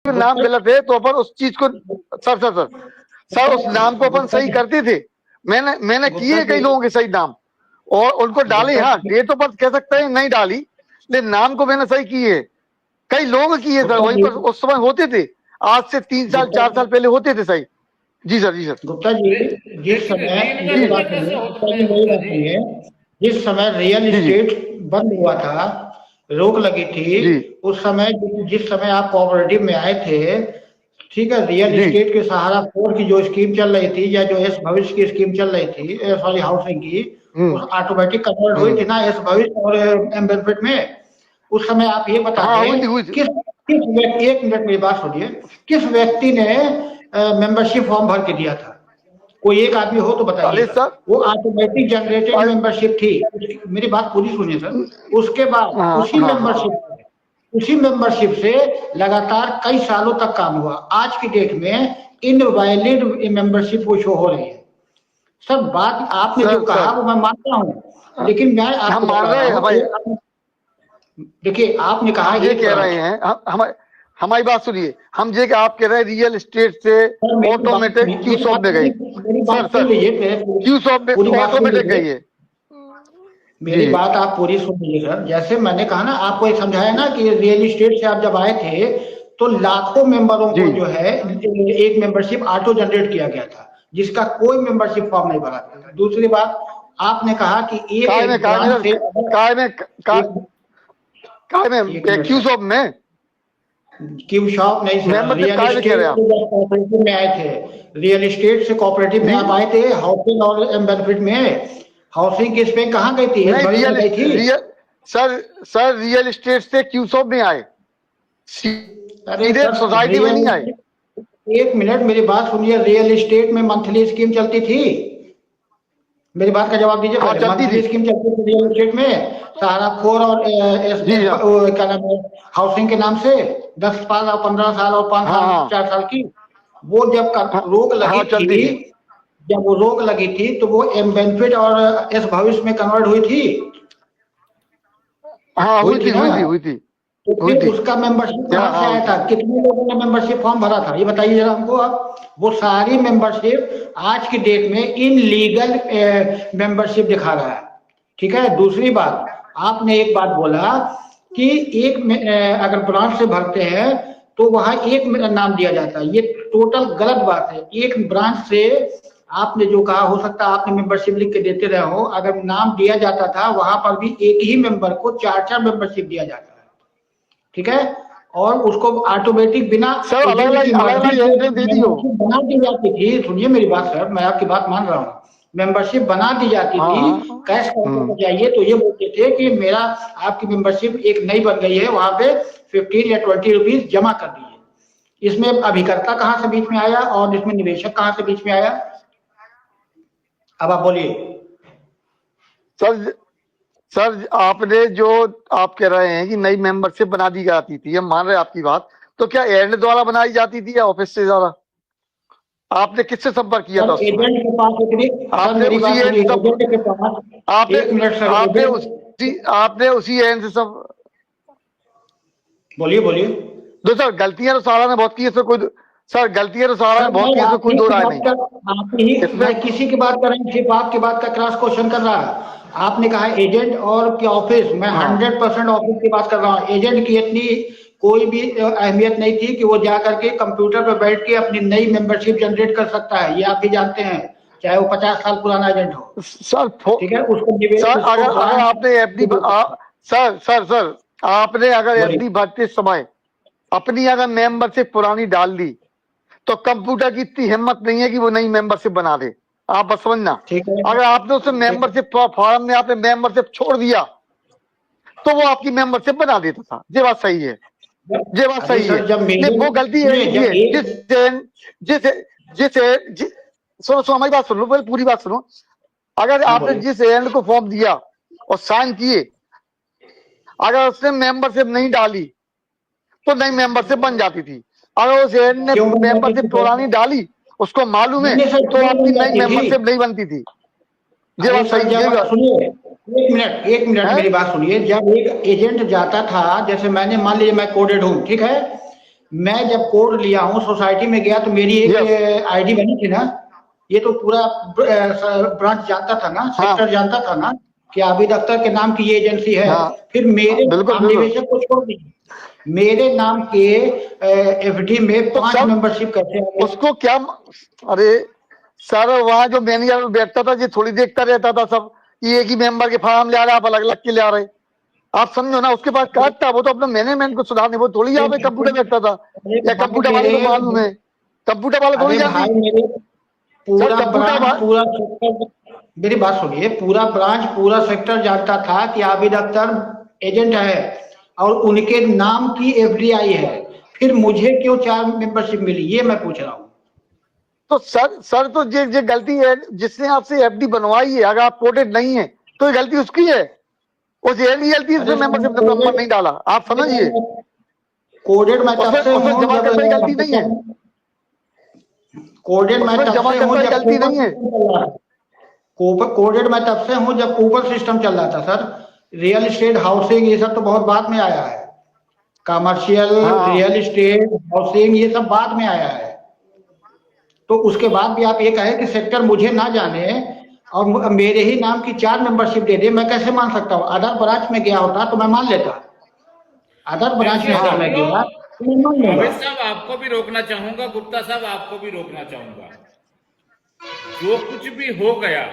नाम गलत है तो अपन उस चीज को सर उस नाम को अपन सही करते थे। मैंने किए कई लोगों के सही नाम और उनको डाली। हाँ, डेट ऑफ बर्थ कह सकते हैं नहीं डाली, लेकिन नाम को मैंने सही किए, कई लोग किए सर। वहीं पर उस समय होते थे, आज से 3 साल 4 साल पहले होते थे सही। जी सर, जी सर। गुप्ता जी, जिस समय मेरी बात सुनिए, जिस समय रियल एस्टेट बंद हुआ था, रोक लगी थी, उस समय जिस समय आप कोऑपरेटिव में आए थे, ठीक है, रियल एस्टेट के सहारा 4 की जो स्कीम चल रही थी, या जो एस भविष्य की स्कीम चल रही थी, सॉरी हाउसिंग की, उस ऑटोमेटिक कन्वर्ट हुई थी ना एस भविष्य और एम बेनिफिट में। उस समय आप ये बता दें किस व्यक्ति, 1 मिनट मेरी बात सुनिए, किस व्यक्ति ने मेंबरशिप फॉर्म भर के दिया था? कोई एक आदमी हो तो बताइए। वो ऑटोमेटिक जनरेटेड मेंबरशिप थी। मेरी बात पूरी सुनिए सर। उसके बाद उसी मेंबरशिप से लगातार कई सालों तक काम हुआ। आज की डेट में इनवैलिड मेंबरशिप वो शो हो रही है। सर बात आपने जो कहा वो मैं मानता हूँ, लेकिन मैं आपको बता रहा हूँ, देखिए आपने कहा ये कह रहे हैं, हमारी बात सुनिए, हम ये कि आप कह रहे हैं रियल एस्टेट से ऑटोमेटिक क्यू शॉप में गई। सर क्यू शॉप में ऑटोमेटिक गई है। मेरी बात आप पूरी सुन लीजिए सर। जैसे मैंने कहा ना, आपको एक समझाया ना कि रियल एस्टेट से आप जब आए थे तो लाखों मेंबरों को जो है एक मेंबरशिप ऑटो जनरेट किया गया था, जिसका कोई मेंबरशिप फॉर्म नहीं भरा था। दूसरी बात, आपने कहा कि एक क्यू शॉप में नहीं सर, रियल एस्टेट में आए थे, रियल एस्टेट से कोऑपरेटिव में आप आए थे, हाउसिंग और बेनिफिट में। हाउसिंग की स्पेन कहाँ गई थी? सर रियल एस्टेट से क्यू शॉप में आए, सीधे सोसाइटी में नहीं आए। 1 मिनट मेरी बात सुनिए। रियल एस्टेट में मंथली स्कीम चलती थी, मेरी बात का जवाब दीजिए। मंथली स्कीम चलती थी रियल एस्टेट में, सहारा 4 और क्या नाम है हाउसिंग के नाम से, 10 साल और 15 साल और 5 साल 4 साल की। वो जब रोक लगी थी, जब वो रोक लगी थी तो वो एम बेनिफिट और एस भविष्य में कन्वर्ट हुई थी। हुई थी। तो फिर उसका मेंबरशिप कहाँ से आया था? कितने लोगों ने मेंबरशिप फॉर्म भरा था, ये बताइए जरा हमको आप। वो सारी मेंबरशिप आज की डेट में इनलीगल मेंबरशिप दिखा रहा है। ठीक है। दूसरी बात, आपने एक बात बोला कि एक अगर ब्रांच से भरते हैं तो वहां एक नाम दिया जाता है। ये टोटल गलत बात है। एक ब्रांच से आपने जो कहा, हो सकता है आपने मेंबरशिप लिख के देते रहे हो, अगर नाम दिया जाता था वहां पर भी एक ही मेंबर को 4-4 मेंबरशिप दिया जाता है। ठीक है। और उसको ऑटोमेटिक बिना बना दी जाती थी। सुनिए मेरी बात सर, मैं आपकी बात मान रहा हूँ। मेंबरशिप बना दी जाती थी, कैश काउंटर जाइए तो ये बोलते थे कि मेरा आपकी मेंबरशिप एक नई बन गई है, वहां पे 15 या 20 रुपीज जमा कर दीजिए। इसमें अभिकर्ता कहाँ से बीच में आया और इसमें निवेशक कहाँ से बीच में आया? अब आप बोलिए सर। आपने जो आप कह रहे हैं कि नई मेंबरशिप बना दी जाती थी, हम मान रहे हैं आपकी बात, तो क्या एजेंट द्वारा बनाई जाती थी या ऑफिस से ज्यादा? आपने किससे संपर्क किया था? एजेंट के पास आपने उसी एजेंट से सब। बोलिए। तो सर गलतियां तो सारा ने बहुत की, इसमें कोई सर गलतियां तो सारा ने बहुत की, इसमें कोई दो राय नहीं। मैं किसी की बात कर रहा हूँ, सिर्फ आपकी बात का क्रॉस क्वेश्चन कर रहा है। आपने कहा एजेंट और क्या ऑफिस, मैं 100% ऑफिस की बात कर रहा हूँ। एजेंट की इतनी कोई भी अहमियत नहीं थी कि वो जाकर के कंप्यूटर पर बैठ के अपनी नई मेंबरशिप जनरेट कर सकता है। ये आप भी जानते हैं, चाहे वो 50 साल पुराना एजेंट हो। सर ठीक है, उसको अगर आपने एफडी सर आपने अगर एफडी भरते समय अपनी अगर मेंबरशिप पुरानी डाल दी तो कंप्यूटर की इतनी हिम्मत नहीं है कि वो नई मेंबरशिप बना दे। आप बस समझना, अगर आपने उसे मेंबरशिप फॉर्म में आपने मेंबरशिप छोड़ दिया तो वो आपकी मेंबरशिप बना देता था। ये बात सही है, ये बात सही है। वो गलती है जिस सुनो हमारी बात सुन लो, पहले पूरी बात सुनो। अगर आपने जिस एजेंट को फॉर्म दिया और साइन किए, अगर उसने मेंबरशिप नहीं डाली तो नई मेंबरशिप बन जाती थी। अगर उस एजेंट ने मेंबरशिप पुरानी डाली, उसको मालूम है, तो आपकी नई मेंबरशिप नहीं बनती थी। ये बात सही है। सुनिए, एक मिनट मेरी बात सुनिए। जब एक एजेंट जाता था, जैसे मैंने मान लीजिए मैं कोडेड हूँ, ठीक है, मैं जब कोड लिया हूँ सोसाइटी में गया तो मेरी एक आईडी बनी थी ना, ये तो पूरा ब्रांच जानता था ना, सेक्टर जानता था ना कि आबिद अख्तर के नाम की ये एजेंसी है। फिर मेरे नाम निवेशक को छोड़ दीजिए, मेरे नाम के एफडी में 5 मेंबरशिप कैसे आ गए? उसको क्या, अरे सर वहां जो मैनेजर बैठता था ये थोड़ी देखता रहता था सब, ये एक ही मेंबर के फॉर्म ले आ रहे, आप अलग अलग के ले आ रहे। आप समझो ना, उसके पास कार्ड था, वो तो अपना मैनेजमेंट को सुधारने, वो थोड़ी यहाँ पे कंप्यूटर बैठता था, या कंप्यूटर वाले को मालूम है, कंप्यूटर वाला थोड़ी जानती। पूरा ब्रांच पूरा सेक्टर, मेरी बात सुनिए, पूरा ब्रांच पूरा सेक्टर जानता था कि आबिद अख्तर एजेंट है और उनके नाम की एफडीआई है, फिर मुझे क्यों 4 मेंबरशिप मिली, ये मैं पूछ रहा हूँ। तो सर तो ये गलती है, जिसने आपसे एफडी बनवाई है, अगर आप कोडेड नहीं है तो ये गलती उसकी है, उस गलती इसमें मेंबरशिप नंबर नहीं डाला, आप समझिए। कोडेड मैं तब से हूं जमा करने की गलती नहीं है, कोडेड मैं तब से हूं जब गलती नहीं है, कोडेड मैं तब से हूं जब कूपन सिस्टम चल रहा था सर। रियल एस्टेट हाउसिंग ये सब तो बहुत बाद में आया है, कमर्शियल रियल एस्टेट हाउसिंग ये सब बाद में आया है। तो उसके बाद भी आप ये कहें कि सेक्टर मुझे ना जाने और मेरे ही नाम की 4 मेंबरशिप दे दे, मैं कैसे मान सकता हूँ? अदर ब्रांच में गया होता तो मैं मान लेता, अदर ब्रांच में अगर मैं गया तो मैं मान लूंगा। साहब आपको भी रोकना चाहूंगा, गुप्ता साहब आपको भी रोकना चाहूंगा, जो कुछ भी हो गया